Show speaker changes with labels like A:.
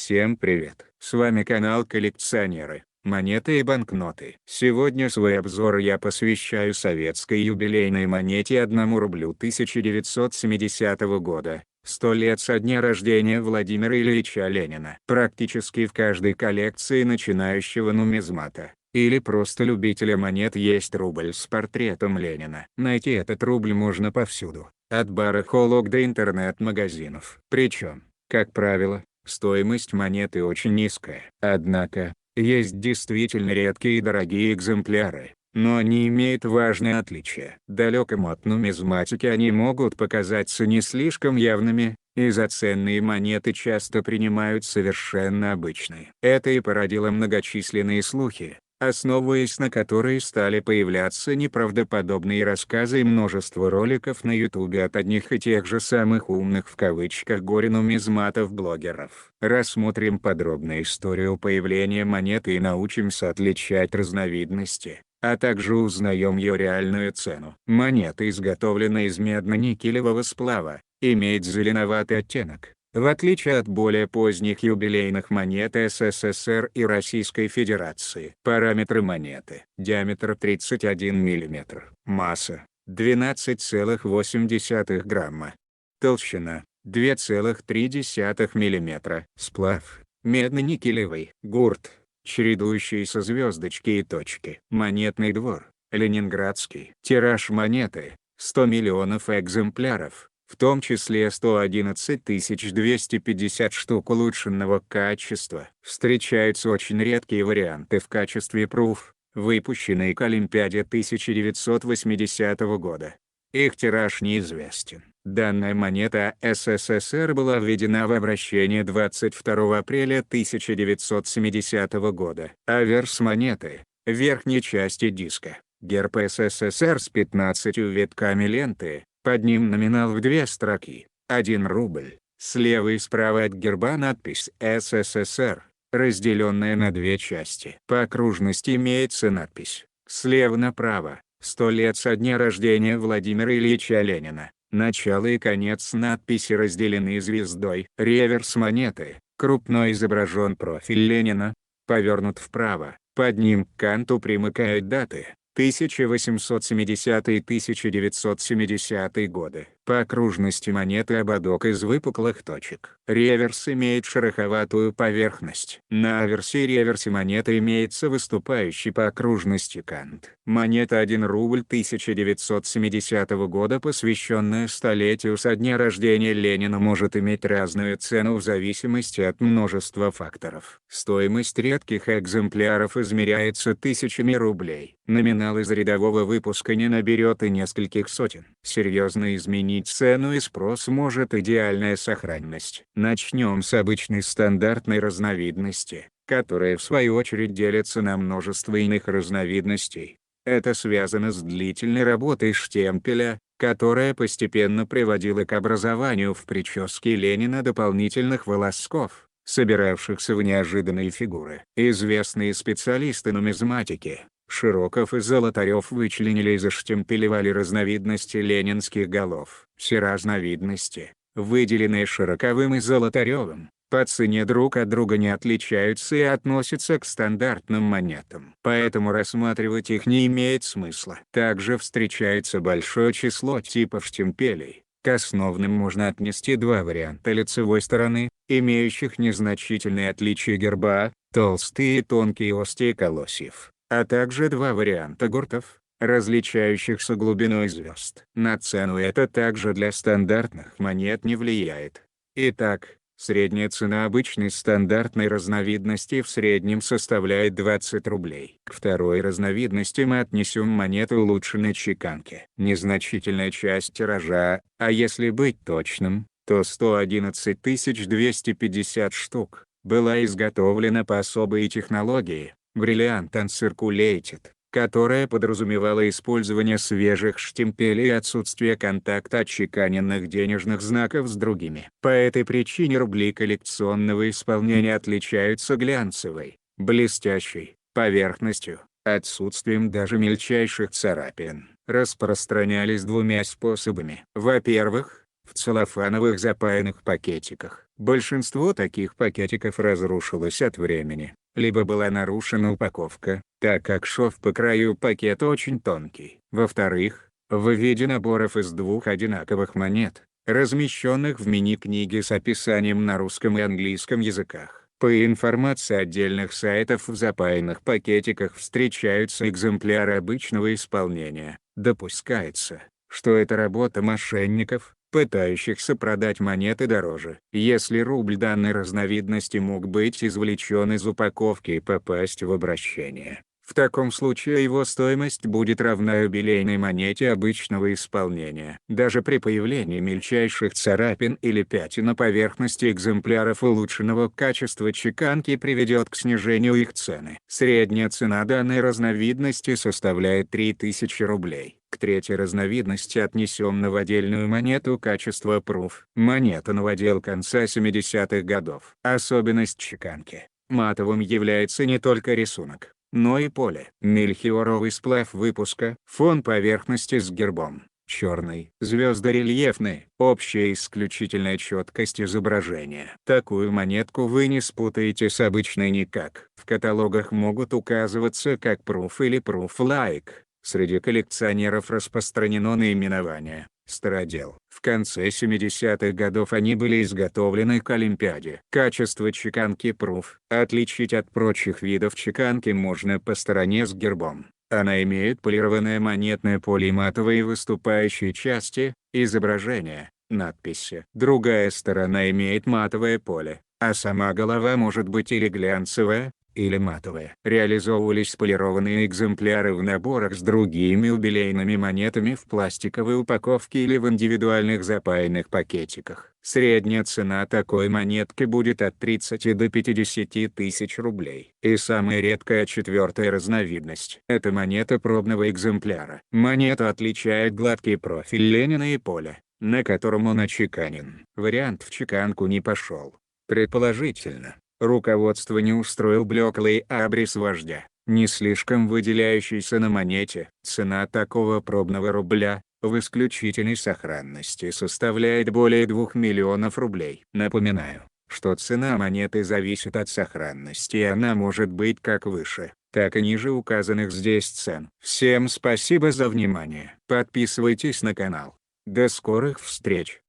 A: Всем привет! С вами канал Коллекционеры, монеты и банкноты. Сегодня свой обзор я посвящаю советской юбилейной монете 1 рублю 1970 года. 100 лет со дня рождения Владимира Ильича Ленина. Практически в каждой коллекции начинающего нумизмата или просто любителя монет есть рубль с портретом Ленина. Найти этот рубль можно повсюду, от барахолок до интернет-магазинов. Причем, как правило, стоимость монеты очень низкая. Однако, есть действительно редкие и дорогие экземпляры, но они имеют важное отличие. Далекому от нумизматики они могут показаться не слишком явными, и за ценные монеты часто принимают совершенно обычные. Это и породило многочисленные слухи, основываясь на которые стали появляться неправдоподобные рассказы и множество роликов на ютубе от одних и тех же самых «умных» в кавычках горе-нумизматов-блогеров. Рассмотрим подробно историю появления монеты и научимся отличать разновидности, а также узнаем ее реальную цену. Монета изготовлена из медно-никелевого сплава, имеет зеленоватый оттенок. В отличие от более поздних юбилейных монет СССР и Российской Федерации. Параметры монеты. Диаметр 31 мм. Масса 12,8 грамма. Толщина 2,3 мм. Сплав медно-никелевый. Гурт, чередующиеся звездочки и точки. Монетный двор. Ленинградский. Тираж монеты 100 миллионов экземпляров, в том числе 111 250 штук улучшенного качества. Встречаются очень редкие варианты в качестве пруф, выпущенные к Олимпиаде 1980 года. Их тираж неизвестен. Данная монета СССР была введена в обращение 22 апреля 1970 года. Аверс монеты. В верхней части диска. Герб СССР с 15 витками ленты. Под ним номинал в 2 строки. 1 рубль. Слева и справа от герба надпись «СССР», разделенная на 2 части. По окружности имеется надпись «Слева направо. 100 лет со дня рождения Владимира Ильича Ленина». Начало и конец надписи разделены звездой. Реверс монеты. Крупно изображен профиль Ленина, повернут вправо. Под ним к канту примыкают даты. 1870-1970 годы. По окружности монеты ободок из выпуклых точек. Реверс имеет шероховатую поверхность. На аверсе и реверсе монеты имеется выступающий по окружности кант. Монета 1 рубль 1970 года, посвященная столетию со дня рождения Ленина, может иметь разную цену в зависимости от множества факторов. Стоимость редких экземпляров измеряется тысячами рублей. Номинал из рядового выпуска не наберет и нескольких сотен. Серьезно изменить цену и спрос может идеальная сохранность. Начнем с обычной стандартной разновидности, которая в свою очередь делится на множество иных разновидностей. Это связано с длительной работой штемпеля, которая постепенно приводила к образованию в прическе Ленина дополнительных волосков, собиравшихся в неожиданные фигуры. Известные специалисты нумизматики Широков и Золотарев вычленили и заштемпелевали разновидности ленинских голов. Все разновидности, выделенные Широковым и Золотаревым, по цене друг от друга не отличаются и относятся к стандартным монетам. Поэтому рассматривать их не имеет смысла. Также встречается большое число типов штемпелей. К основным можно отнести 2 варианта лицевой стороны, имеющих незначительные отличия герба, толстые и тонкие ости колосьев, а также 2 варианта гуртов, различающихся глубиной звезд. На цену это также для стандартных монет не влияет. Итак, средняя цена обычной стандартной разновидности в среднем составляет 20 рублей. К второй разновидности мы отнесем монеты улучшенной чеканки. Незначительная часть тиража, а если быть точным, то 111 250 штук, была изготовлена по особой технологии Brilliant Uncirculated, которая подразумевала использование свежих штемпелей и отсутствие контакта отчеканенных денежных знаков с другими. По этой причине рубли коллекционного исполнения отличаются глянцевой, блестящей поверхностью, отсутствием даже мельчайших царапин. Распространялись 2 способами. Во-первых, в целлофановых запаянных пакетиках. Большинство таких пакетиков разрушилось от времени, либо была нарушена упаковка, так как шов по краю пакета очень тонкий. Во-вторых, в виде наборов из двух одинаковых монет, размещенных в мини-книге с описанием на русском и английском языках. По информации отдельных сайтов, в запаянных пакетиках встречаются экземпляры обычного исполнения. Допускается, что это работа мошенников, пытающихся продать монеты дороже. Если рубль данной разновидности мог быть извлечен из упаковки и попасть в обращение, в таком случае его стоимость будет равна юбилейной монете обычного исполнения. Даже при появлении мельчайших царапин или пятен на поверхности экземпляров улучшенного качества чеканки приведет к снижению их цены. Средняя цена данной разновидности составляет 3000 рублей. К третьей разновидности отнесем новодельную монету качества пруф. Монета новодел конца 70-х годов. Особенность чеканки. Матовым является не только рисунок, но и поле. Мельхиоровый сплав выпуска. Фон поверхности с гербом. Черный. Звезды рельефные. Общая исключительная четкость изображения. Такую монетку вы не спутаете с обычной никак. В каталогах могут указываться как пруф или пруф-лайк. Среди коллекционеров распространено наименование «стародел». В конце 70-х годов они были изготовлены к Олимпиаде. Качество чеканки пруф. Отличить от прочих видов чеканки можно по стороне с гербом. Она имеет полированное монетное поле и матовые выступающие части, изображения, надписи. Другая сторона имеет матовое поле, а сама голова может быть или глянцевая, или матовые. Реализовывались полированные экземпляры в наборах с другими юбилейными монетами в пластиковой упаковке или в индивидуальных запаянных пакетиках. Средняя цена такой монетки будет от 30 до 50 тысяч рублей. И самая редкая четвертая разновидность. Это монета пробного экземпляра. Монету отличает гладкий профиль Ленина и поле, на котором он очеканен. Вариант в чеканку не пошел. Предположительно, руководство не устроил блеклый абрис вождя, не слишком выделяющийся на монете. Цена такого пробного рубля, в исключительной сохранности, составляет более 2 миллионов рублей. Напоминаю, что цена монеты зависит от сохранности, и она может быть как выше, так и ниже указанных здесь цен. Всем спасибо за внимание. Подписывайтесь на канал. До скорых встреч!